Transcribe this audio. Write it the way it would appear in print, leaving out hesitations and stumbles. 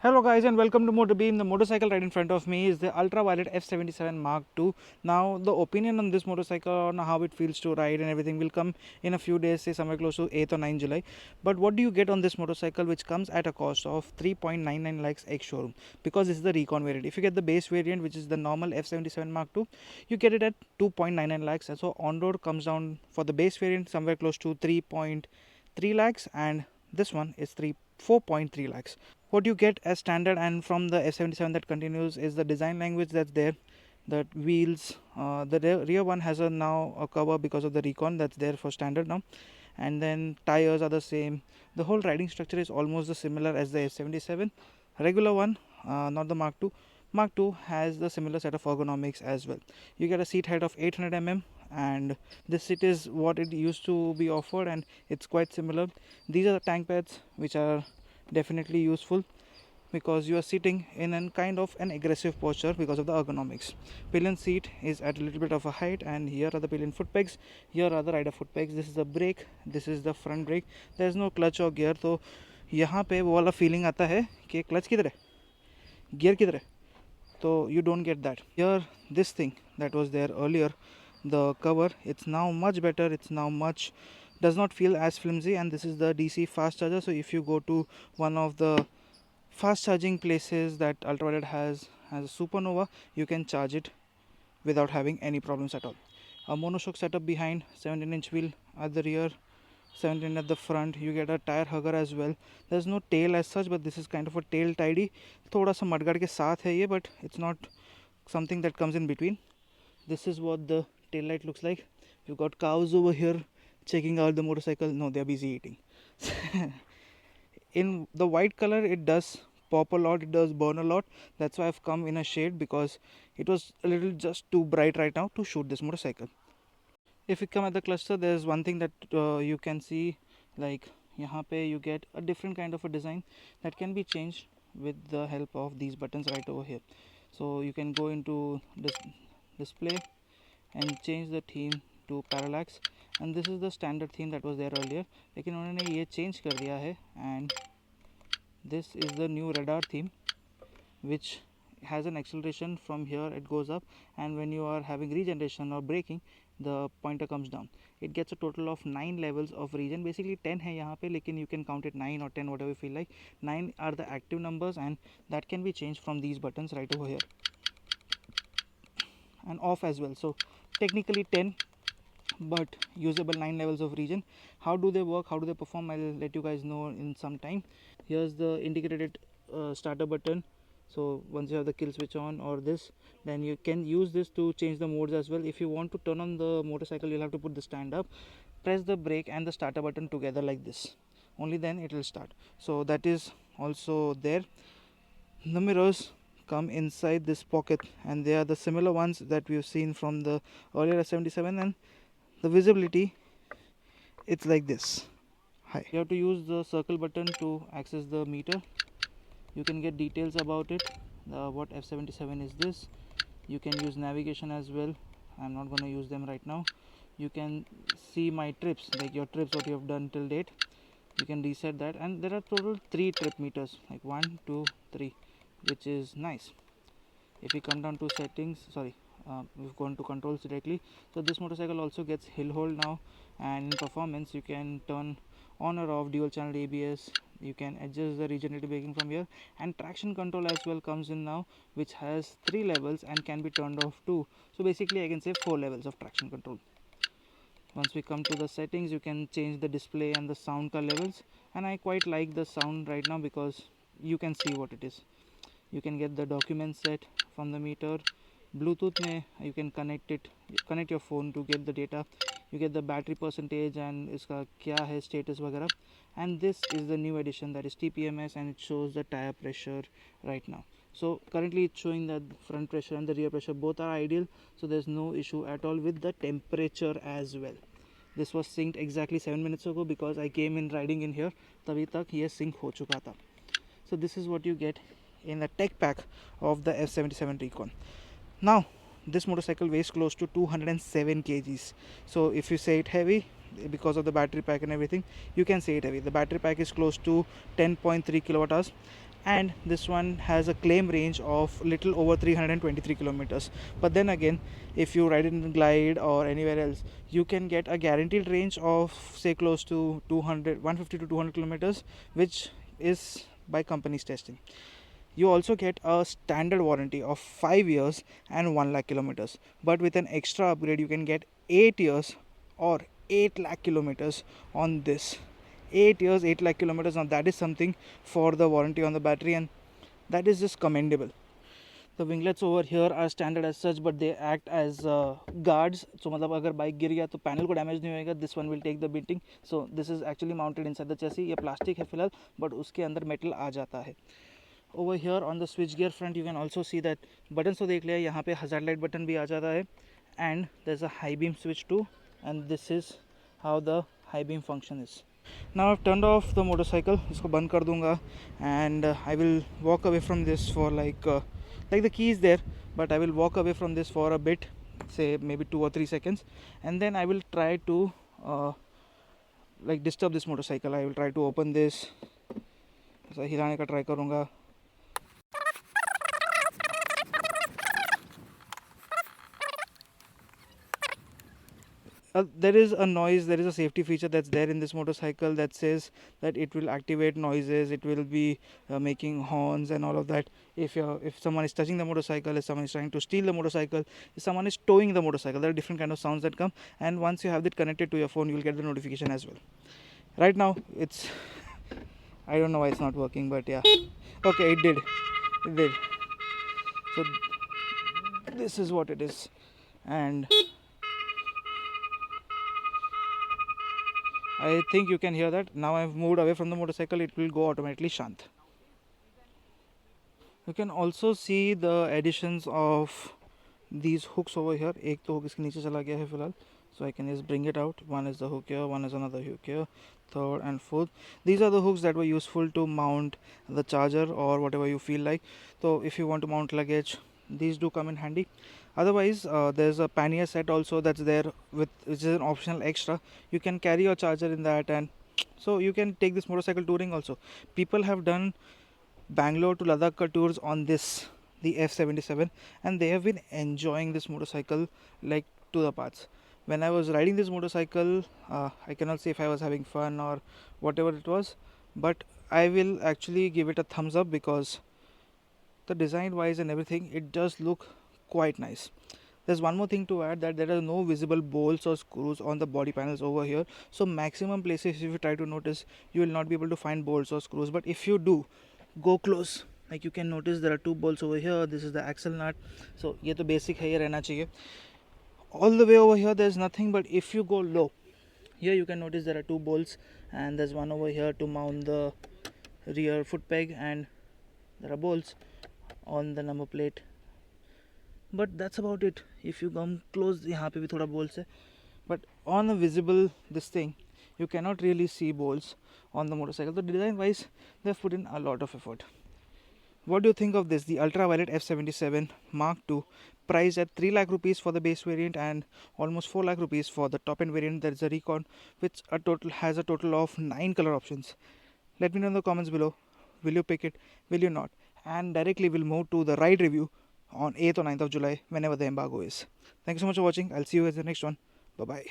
Hello guys and welcome to MotorBeam. The motorcycle right in front of me is the Ultraviolette F77 Mach 2. Now the opinion on this motorcycle, on how it feels to ride and everything will come in a few days, say somewhere close to 8th or 9th July. But what do you get on this motorcycle, which comes at a cost of 3.99 lakhs ex-showroom, because this is the Recon variant. If you get the base variant, which is the normal F77 Mach 2, you get it at 2.99 lakhs. And so on road comes down for the base variant somewhere close to 3.3 lakhs, and this one is 4.3 lakhs. What you get as standard and from the F77 that continues is the design language that's there. The wheels, the rear one has now a cover because of the Recon that's there for standard now, and then tires are the same. The whole riding structure is almost the similar as the F77 regular one, not the Mark 2. Mark 2 has the similar set of ergonomics as well. You get a seat height of 800 mm, and this seat is what it used to be offered, and it's quite similar. These are the tank pads which are definitely useful because you are sitting in a kind of an aggressive posture because of the ergonomics. Pillion seat is at a little bit of a height, and here are the pillion foot pegs, here are the rider foot pegs. This is the brake, this is the front brake. There is no clutch or gear, तो यहाँ पे वो वाला feeling आता है कि clutch किधर है, गियर किधर है, तो you don't get that. Here this thing that was there earlier, the cover, it's now much better, it's now much does not feel as flimsy, and this is the DC fast charger. So if you go to one of the fast charging places that Ultraviolette has as a Supernova, you can charge it without having any problems at all. A monoshock setup behind, 17-inch wheel at the rear, 17 at the front. You get a tire hugger as well. There's no tail as such, but this is kind of a tail tidy. थोड़ा सा mudguard के साथ है ये, but it's not something that comes in between. This is what the tail light looks like. You've got cows over here checking out the motorcycle. No, they're busy eating. In the white color, it does pop a lot, it does burn a lot. That's why I've come in a shade, because it was a little just too bright right now to shoot this motorcycle. If you come at the cluster, there's one thing that you can see, like यहाँ पे you get a different kind of a design that can be changed with the help of these buttons right over here. So you can go into this display and change the theme to parallax, and this is the standard theme that was there earlier, लेकिन उन्होंने ये change कर दिया है, and this is the new radar theme, which has an acceleration from here, it goes up, and when you are having regeneration or braking, the pointer comes down. It gets a total of 9 levels of regen. Basically 10 है यहाँ पे, लेकिन you can count it 9 or 10, whatever you feel like. 9 are the active numbers, and that can be changed from these buttons right over here, and off as well. So technically 10, but usable 9 levels of regen. How do they work, how do they perform, I'll let you guys know in some time. Here's the integrated starter button. So once you have the kill switch on or this, then you can use this to change the modes as well. If you want to turn on the motorcycle, you'll have to put the stand up, press the brake and the starter button together like this, only then it will start. So that is also there. The mirrors come inside this pocket, and they are the similar ones that we've seen from the earlier S77, and the visibility, it's like this. Hi. You have to use the circle button to access the meter. You can get details about it, what F77 is this. You can use navigation as well. I'm not going to use them right now. You can see my trips, like your trips, what you have done till date. You can reset that, and there are total 3 trip meters, like 1, 2, 3, which is nice. If we come down to settings, we've gone to controls directly. So this motorcycle also gets hill hold now, and in performance you can turn on or off dual channel ABS. You can adjust the regenerative braking from here, and traction control as well comes in now, which has 3 levels and can be turned off too. So basically I can say 4 levels of traction control. Once we come to the settings, you can change the display and the sound car levels, and I quite like the sound right now because you can see what it is. You can get the document set from the meter. Bluetooth mein you can connect your phone to get the data. You get the battery percentage and iska kya hai status वगैरह. And this is the new addition, that is TPMS, and it shows the tire pressure right now. So currently it's showing that front pressure and the rear pressure both are ideal, so there's no issue at all with the temperature as well. This was synced exactly 7 minutes ago because I came in riding in here, तभी तक ये sync हो चुका था. So this is what you get in the tech pack of the F77 Recon. Now this motorcycle weighs close to 207 kgs. So if you say it heavy, because of the battery pack and everything, you can say it heavy. The battery pack is close to 10.3 kilowatt hours, and this one has a claim range of little over 323 kilometers. But then again, if you ride it in Glide or anywhere else, you can get a guaranteed range of say close to 150 to 200 kilometers, which is by company's testing. You also get a standard warranty of 5 years and 1 lakh kilometers, but with an extra upgrade you can get 8 years or 8 lakh kilometers on this. 8 years, 8 lakh kilometers. Now that is something for the warranty on the battery, and that is just commendable. The winglets over here are standard as such, but they act as guards. So मतलब अगर bike गिर गया तो panel को damage नहीं होएगा. This one will take the beating. So this is actually mounted inside the chassis. ये plastic है फिलहाल, but उसके अंदर मेटल आ जाता है. Over here on the switch gear front you can also see that buttons तो देख लिया, यहाँ पे hazard light button भी आ जाता है, and there's a high beam switch too, and this is how the high beam function is. Now I've turned off the motorcycle, इसको बंद कर दूंगा, and I will walk away from this for like the key is there, but I will walk away from this for a bit, say maybe 2 or 3 seconds, and then I will try to like disturb this motorcycle. I will try to open this, ऐसा हिलाने का try करूँगा. There is a noise, there is a safety feature that's there in this motorcycle that says that it will activate noises, it will be making horns and all of that if someone is touching the motorcycle, if someone is trying to steal the motorcycle, if someone is towing the motorcycle. There are different kind of sounds that come, and once you have that connected to your phone you will get the notification as well. Right now it's I don't know why it's not working, but yeah, okay, it did. So this is what it is, and I think you can hear that. Now I've moved away from the motorcycle, it will go automatically shant. You can also see the additions of these hooks over here. एक तो hook इसके नीचे चला गया है फिलहाल, so I can just bring it out. One is the hook here, one is another hook here, third and fourth. These are the hooks that were useful to mount the charger or whatever you feel like. So if you want to mount luggage, these do come in handy. Otherwise there's a pannier set also that's there, which is an optional extra. You can carry your charger in that, and so you can take this motorcycle touring also. People have done Bangalore to Ladakh tours on this, the F77, and they have been enjoying this motorcycle like to the parts. When I was riding this motorcycle, I cannot say if I was having fun or whatever it was, but I will actually give it a thumbs up because the design wise and everything, it does look quite nice. There's one more thing to add, that there are no visible bolts or screws on the body panels over here. So maximum places if you try to notice, you will not be able to find bolts or screws, but if you do go close, like you can notice there are 2 bolts over here. This is the axle nut. So ये तो basic है, ये रहना चाहिए. All the way over here there's nothing, but if you go low, here you can notice there are 2 bolts, and there's one over here to mount the rear foot peg, and there are bolts on the number plate, but that's about it. If you come close, यहाँ पे भी थोड़ा bolts है, but on a visible this thing you cannot really see bolts on the motorcycle. So design wise they've put in a lot of effort. What do you think of this, the Ultraviolette F77 Mach 2, priced at 3 lakh rupees for the base variant and almost 4 lakh rupees for the top end variant? There is a Recon which has a total of 9 color options. Let me know in the comments below, will you pick it, will you not? And directly we'll move to the ride review on 8th or 9th of July, whenever the embargo is. Thank you so much for watching. I'll see you guys in the next one. Bye bye.